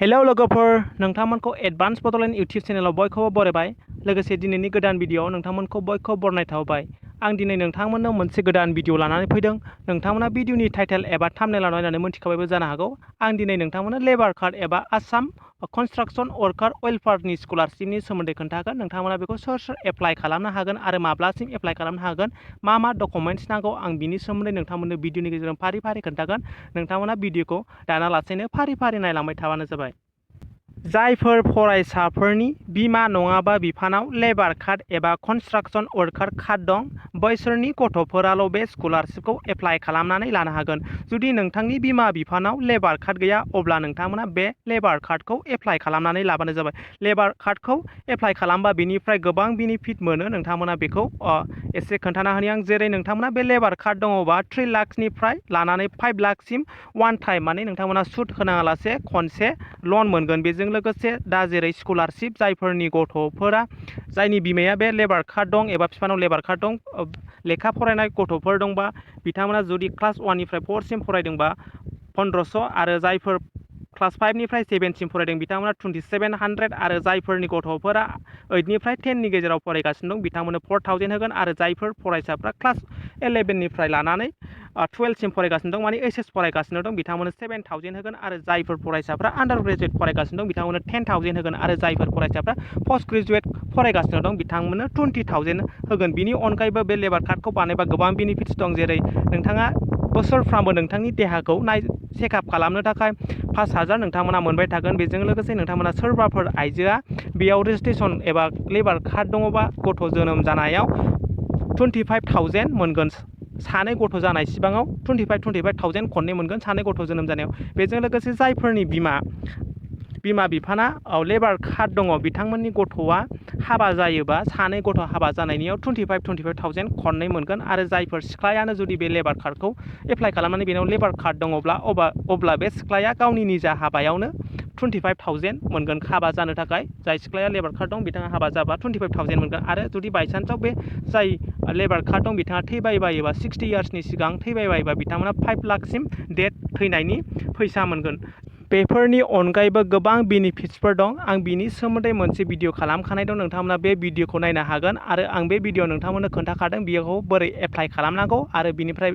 Hello लोगोफोर नोंथांमोनखौ advance Bodoland YouTube चेनेलाव बयखौबो बरायबाय लोगोसे दिनैनि गोदान भिडिअ'आव नोंथांमोनखौ बयखौबो बरायनाय थाबाय आं दिनै नोंथांमोननो मोनसे गोदान भिडिअ लानानै फैदों नोंथांमोना भिडिअनि टाइटेल एबा थाम्बनेइलाव नायनानै मोनथिखाबायबो जानो हागौ आं दिनै नोंथांमोननो लेबार कार्ड एबा आसाम कनस्ट्राक्शन वर्कार वेलफेयारनि स्कलारशिपनि सोमोन्दै खोन्थागोन नोंथांमोना बेखौ सोर एप्लाइ खालामनो हागोन आरो माब्लासिम एप्लाइ खालामनो हागोन मा डकुमेन्ट्स नांगौ आं बिनि सोमोन्दै नोंथांमोननो भिडिअनि गेजेरजों फारि फारि खोन्थागोन नोंथांमोना भिडिअखौ दानालासेनो फारि फारि नायलांबाय थाबानो जाबाय जायफोर फरायसाफोरनि बिमा नङाबा बिफानाव लेबार कार्ड एबा कनस्ट्राक्शन वर्कार कार्ड दं बैसोरनि गथ'फोराल' बे स्कलारशिपखौ एप्लाइ खालामनानै लानो हागोन जुदि नोंथांनि बिमा बिफानाव लेबार कार्ड गैया अब्ला नोंथांमोना बे लेबार कार्डखौ एप्लाइ खालामनानै लाबानो जाबाय लेबार कार्डखौ एप्लाइ खालामबा बिनिफ्राय गोबां बेनिफिट मोनो नोंथांमोना बेखौ एसे खोन्थाना होनि आं जेरै नोंथांमोना बे लेबार कार्ड दङबा 3 लाखनिफ्राय लानानै 5 लाखसिम वान टाइम माने नोंथांमोना सुद होनाङालासे खनसे लन मोनगोन बेजों लोगोसे दा जेरै स्कलारशिप जायफोरनि गथ'फोरा जायनि बिमाया बे लेबार कार्ड दं एबा बिफानाव लेबार कार्ड दं लेखा फरायनाय गथ'फोर दंबा बिथांमोना जुदि क्लास 1 निफ्राय 4 सिम फरायदोंबा 1500 आरो जायफोर क्लास 5 निफ्राय 7 सिम फरायदों बिथांमोना 2700 आरो जायफोरनि गथ'फोरा 8 निफ्राय 10 नि गेजेराव फरायगासिनो दं बिथांमोननो 4000 होगोन आरो जायफोर फरायसाफ्रा क्लास 11 निफ्राय लानानै 12 सिम फरायगासिनो दं माने एचएस फरायगासिनो दं बिथांमोननो 7000 होगोन आरो जायफोर फरायसाफ्रा आन्डार ग्रेजुवेट फरायगासिनो दं बिथांमोननो 10000 होगोन आरो जायफोर फरायसाफ्रा पोस्ट ग्रेजुवेट फरायगासिनो दं बिथांमोननो 20000 होगोन बिनि अनगायैबो बे लेबार कार्डखौ बानायबा गोबां बेनिफिट्स दं जेरै नोंथाङा बोसोरफ्रामबो नोंथांनि देहाखौ चेकआप खालामनो थाखाय 5000 नोंथांमोना मोनबाय थागोन बेजों लोगोसे नोंथांमोना सोरबाफोर आइजोआ बेयाव रेजिस्ट्रेसन एबा लेबार कार्ड दङबा गथ' जोनोम जानायाव 25000 मोनगोन सानै गथ' जानाय सिबाङाव 25000 खननै मोनगोन सानै गथ' जोनोम जानायाव बेजों लोगोसे जायफोरनि बिमा बिफाना लेबार कार्ड दङ बिथांमोननि गथ'आ हाबा जायोबा सानै गथ' हाबा जानायनियाव 25000 खननै मोनगोन आरो जायफोर सिख्लायानो जुदि बे लेबार कार्डखौ एप्लाइ खालामनानै बेनाव लेबार कार्ड दङब्ला अब्ला बे सिख्लाया गावनि निजा हाबायावनो 25000 मोनगोन हाबा जानो थाखाय जाय सिख्लाया लेबार कार्ड दं बिथाङा हाबा जाबा 25000 मोनगोन आरो जुदि बायसान्सआव बे जाय लेबार कार्ड दं बिथाङा थैबायबायोबा 60 इयार्सनि सिगां थैबायबायोबा बिथांमोना 5 लाखसिम डेथ थैनायनि फैसा मोनगोन बेफोरनि अनगायैबो गोबां बेनिफिट्सफोर दं आं बिनि सोमोन्दै मोनसे भिडिअ खालामखानाय दं नोंथांमोना बे भिडिअखौ नायनो हागोन आरो आं बे भिडिअ नोंथांमोननो खोन्थाखादों बेखौ बोरै एप्लाइ खालामनांगौ आरो बिनिफ्राय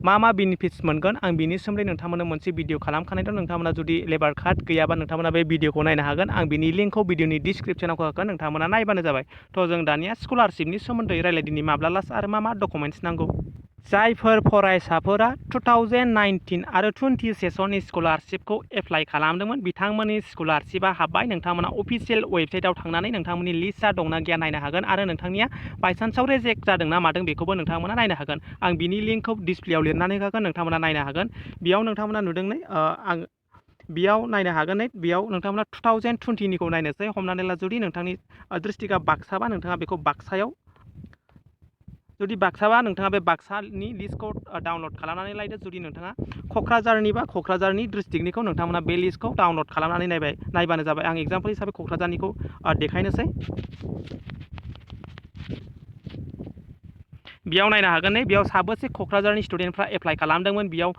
मा बेनिफिट्स मोनगोन आं बिनि सोमोन्दै नोंथांमोननो मोनसे भिडिअ खालामखानाय दं नोंथांमोना जुदि लेबार कार्ड गैयाबा नोंथांमोना बे भिडिअखौ नायनो हागोन आं बिनि लिंकखौ भिडिअनि डिसक्रिपसनाव होगोन नोंथांमोना नायबानो जाबाय थ' जों दानिया स्कलारशिपनि सोमोन्दै रायलायदिनि माब्ला लास्ट आरो मा डकुमेन्ट्स नांगौ जायफोर फरायसाफोरा 2019 आरो 20 सेसननि स्कलारशिपखौ एप्लाइ खालामदोंमोन बिथांमोननि स्कलारशिपा हाबबाय नोंथांमोना अफिसियेल वेबसाइटआव थांनानै नोंथांमोननि लिस्टआ दंना गैया नायनो हागोन आरो नोंथांनिया बायसान्सआव रिजेक्ट जादों ना मादों बेखौबो नोंथांमोना नायनो हागोन आं बिनि लिंकखौ डिसप्लेआव लिरनानै होगोन नोंथांमोना नायनो हागोन बेयाव नोंथांमोना नुदों आं बेयाव नायनो हागोन बेयाव नोंथांमोना 2020निखौ नायनोसै हमनानै ला जुदि नोंथांनि डिस्ट्रिक्टआ बाक्साबा नोंथाङा बेखौ बाक्सायाव जुदि बाक्साबा नोंथाङा बे बाक्सानि लिस्टखौ डाउनलड खालामनानै लायदो जुदि नोंथाङा क'क्राझारनिबा क'क्राझारनि डिस्ट्रिक्टनिखौ नोंथांमोना बे लिस्टखौ डाउनलड खालामनानै नायबानो जाबाय आं एग्जाम्पल हिसाबै क'क्राझारनिखौ देखायनोसै बेयाव नायनो हागोन बेयाव साबेसे क'क्राझारनि स्टुडेन्टफ्रा एप्लाइ खालामदोंमोन बेयाव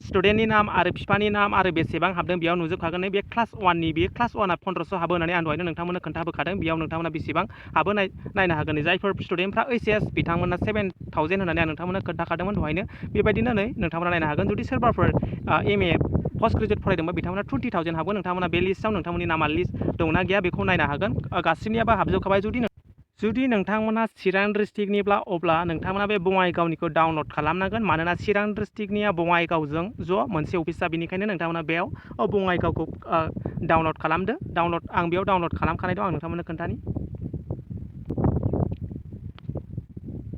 स्टुडेन्टनि नाम आरो बिफानि नाम आरो बेसेबां हाबदों बेयाव नुजोबखागोन बे क्लास 1नि बे क्लास 1आ 1500 हाबो होननानै आं दहायनो नोंथांमोननो खोन्थाबोखादों बेयाव नोंथांमोना बेसेबां हाबो नायनो हागोन जायफोर स्टुडेन्टफ्रा एचएस बिथांमोना 7000 होननानै आं नोंथांमोननो खोन्थाखादोंमोन दहायनो बेबायदिनो नोंथांमोना नायनो हागोन जुदि सोरबाफोर एमए पोस्ट ग्रेजुवेट फरायदोंबा बिथांमोना 20000 हाबो नोंथांमोना बे लिस्टआव नोंथांमोननि नामा लिस्ट दंना गैया बेखौ नायनो हागोन गासिनियाबो हाबजोबखाबाय जुदि नोंथांमोना चिरां डिस्ट्रिक्टनिब्ला अब्ला नोंथांमोना बे बङाइगावनिखौ डाउनलड खालामनांगोन मानोना चिरां डिस्ट्रिक्टनिया बङाइगावजों ज' मोनसे अफिसा बेनिखायनो नोंथांमोना बेयाव बङाइगावखौ डाउनलड खालामदो आं बेयाव डाउनलड खालामखानाय दं आं नोंथांमोननो खोन्थानि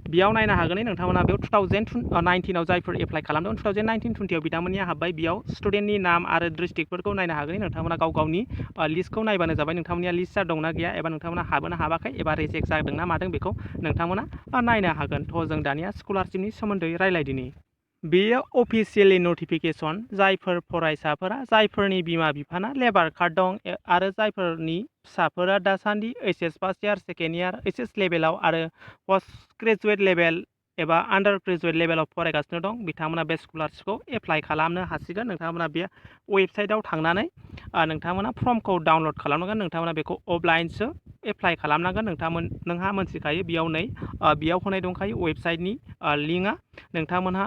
बेयाव नायनो हागोन नोंथांमोना बेयाव 2019आव जायफोर एप्लाइ खालामदों 2019-20आव बिथांमोननिया हाबबाय बेयाव स्टुडेन्टनि नाम आरो डिस्ट्रिक्टफोरखौ नायनो हागोन नोंथांमोना गावनि लिस्टखौ नायबानो जाबाय नोंथांमोननिया लिस्टआ दंना गैया एबा नोंथांमोना हाबोना हाबाखै एबा रिजेक्ट जादों ना मादों बेखौ नोंथांमोना नायनो हागोन थ' जों दानिया स्कलारशिपनि सोमोन्दै रायलायदिनि बेयो अफिसियेलि नटिफिकेसन जायफोर फरायसाफोरा जायफोरनि बिमा बिफाना लेबार कार्ड दं आरो जायफोरनि फिसाफोरा दासान्दि HS first year second year HS लेभेलाव आरो पोस्ट ग्रेजुवेट लेभेल एबा आन्डार ग्रेजुवेट लेभेलाव फरायगासिनो दं बिथांमोना बे स्कलारशिपखौ एप्लाइ खालामनो हासिगोन। नोंथांमोना बे वेबसाइटआव थांनानै नोंथांमोना फर्मखौ डाउनलड खालामनांगोन। नोंथांमोना बेखौ अफलाइनसो एप्लाइ खालामनांगोन। नोंहा मोनथिखायो बेयाव बेयाव होनाय दंखायो वेबसाइटनि लिंकआ। नोंथांमोनहा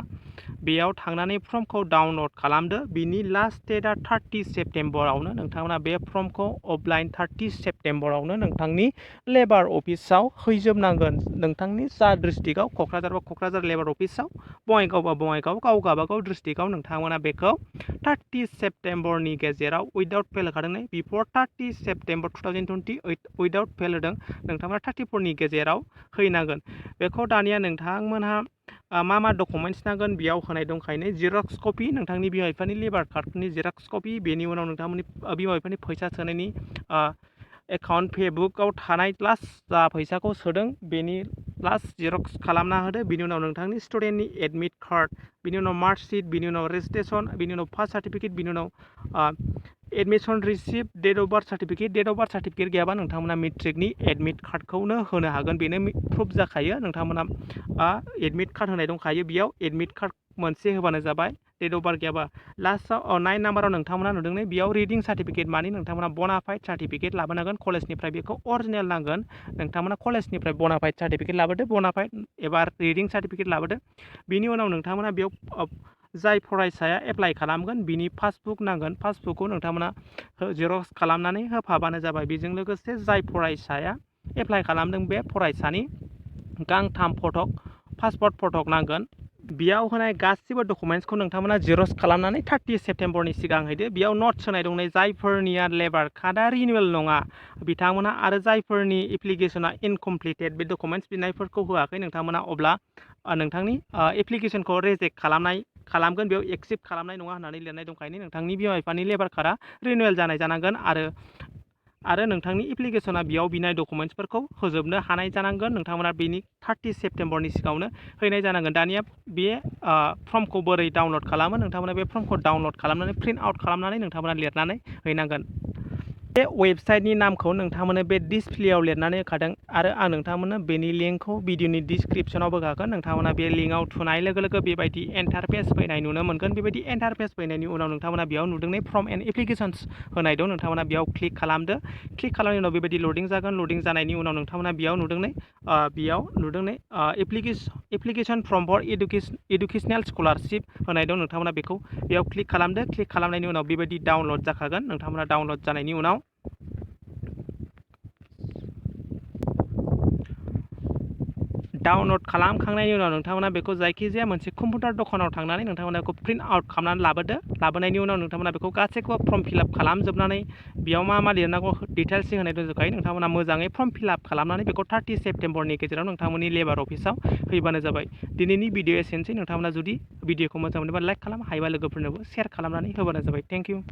बेयाव थांनानै फर्मखौ डाउनलड खालामदो। बिनि लास्ट डेटआ 30 सेप्टेम्बरावनो। नोंथांमोना बे फर्मखौ अफलाइन 30 सेप्टेम्बरावनो नोंथांनि लेबार अफिसाव हैजोबनांगोन। नोंथांनि जा डिस्ट्रिक्टआव क'क्राझार बा क'क्राझार लेबार अफिसाव, बङाइगाव बा बङाइगाव गाव गाबागाव डिस्ट्रिक्टआव नोंथांमोना बेखौ 30 सेप्टेम्बरनि गेजेराव उइदाउट फेल होखादों बिफोर 30 सेप्टेम्बर 2020 उइदाउट फेल होदों नोंथांमोना 34नि गेजेराव हैनांगोन। बेखौ दानिया नोंथांमोनहा मा डकुमेन्ट्स नांगोन बेयाव होनाय दंखायो जेरक्स कपि, नोंथांनि बिमा बिफानि लेबार कार्डनि जेरक्स कपि, बेनि उनाव नोंथांमोननि बिमा बिफानि फैसा सोनायनि एकाउन्ट पेबुकआव थानाय लास्ट जा फैसाखौ सोदों बेनि लास्ट जेरक्स खालामना होदो। बिनि उनाव नोंथांनि स्टुडेन्टनि एडमिट कार्ड, बिनि उनाव मार्कशीट, बिनि उनाव रेजिस्ट्रेसन, बिनि उनाव पास सार्टिफिकेट, बिनि उनाव admission receipt, date of birth certificate गैयाबा नोंथांमोना मेट्रिकनि एडमिट कार्डखौनो होनो हागोन। बेनो प्रुफ जाखायो। नोंथांमोना एडमिट कार्ड होनाय दंखायो बेयाव एडमिट कार्ड मोनसे होबानो जाबाय। डेट अफ बार्थ गैयाबा लास्टआव 9 नाम्बाराव नोंथांमोना नुदों बेयाव रिडिं सार्टिफिकेट मानि नोंथांमोना बनाफाइड सार्टिफिकेट लाबोनांगोन कलेजनिफ्राय। बेखौ अरिजिनेल नांगोन। नोंथांमोना कलेजनिफ्राय बनाफाइड सार्टिफिकेट लाबोदो, बनाफाइड एबा रिडिं सार्टिफिकेट लाबोदो। बिनि उनाव नोंथांमोना बेयाव जाय फरायसाया एप्लाइ खालामगोन बिनि पासबुक नांगोन। पासबुकखौ नोंथांमोना जेरक्स खालामनानै होफाबानो जाबाय। बेजों लोगोसे जाय फरायसाया एप्लाइ खालामदों बे फरायसानि गांथाम फटक, पासपर्ट फटक नांगोन। बेयाव होनाय गासिबो डकुमेन्ट्सखौ नोंथांमोना जेरक्स खालामनानै 30 सेप्टेम्बरनि सिगां हैदो। बेयाव नट्स होनाय दं जायफोरनिया लेबार कार्डआ रिनिउवेल नङा बिथांमोना आरो जायफोरनि एप्लिकेसना इनकमप्लिटेड बे डकुमेन्ट्स बिनायफोरखौ होआखै नोंथांमोना अब्ला नोंथांनि एप्लिकेसनखौ रिजेक्ट खालामगोन। बेयाव एक्सेप्ट खालामनाय नङा होननानै लिरनाय दंखायो। नोंथांनि बिमा बिफानि लेबार कार्डआ रिनिउवेल जानाय जानांगोन आरो नोंथांनि एप्लिकेसना बेयाव बिनाय डकुमेन्ट्सफोरखौ होजोबनो हानाय जानांगोन। नोंथांमोना बेनि 30 सेप्टेम्बरनि सिगाङावनो हैनाय जानांगोन। दानिया बे फर्मखौ बोरै डाउनलड खालामो? नोंथांमोना बे फर्मखौ डाउनलड खालामनानै प्रिन्ट आउट खालामनानै नोंथांमोना लिरनानै हैनांगोन। बे वेबसाइटनि नामखौ नोंथांमोना बे डिसप्लेआव लिरनानै होखादों आरो आं नोंथांमोननो बेनि लिंकखौ भिडिअनि डिसक्रिपसनाव होखागोन। नोंथांमोना बे लिंकआव थुनाय लोगो लोगो बेबायदि एन्टारपेज फैनाय नुनो मोनगोन। बेबायदि एन्टारपेज फैनायनि उनाव नोंथांमोना बेयाव नुदों फर्म एन्ड एप्लिकेशन्स होनाय दं। नोंथांमोना बेयाव क्लिक खालामदो। क्लिक खालामनायनि उनाव बेबायदि लडिं जागोन। लडिं जानायनि उनाव नोंथांमोना बेयाव नुदों application form for educational scholarship होनाय दं। नोंथांमोना बेखौ बेयाव क्लिक खालामदो। क्लिक खालामनायनि उनाव बेबायदि डाउनलड जाखागोन। नोंथांमोना डाउनलड जानायनि उनाव डाउनलड खालामखांनायनि उनाव नोंथांमोना बेखौ जायखिजाया मोनसे कम्पिउटार दखानाव थांनानै नोंथांमोना बेखौ प्रिन्ट आउट खालामनानै लाबोदो। लाबोनायनि उनाव नोंथांमोना बेखौ गासैखौबो फर्म फिलआप खालामजोबनानै बेयाव मा लिरनांगौ डिटेल्स होनाय दंजोबखायो। नोंथांमोना मोजाङै फर्म फिलआप खालामनानै बेखौ 30 सेप्टेम्बरनि गेजेराव नोंथांमोननि लेबार अफिसाव फैबानो जाबाय। दिनैनि भिडिअ एसेनोसै। नोंथांमोना जुदि भिडिअखौ मोजां मोनोबा लाइक खालाम, हायोबा लोगोफोरनोबो शेयार खालामनानै होबानो जाबाय। Thank you.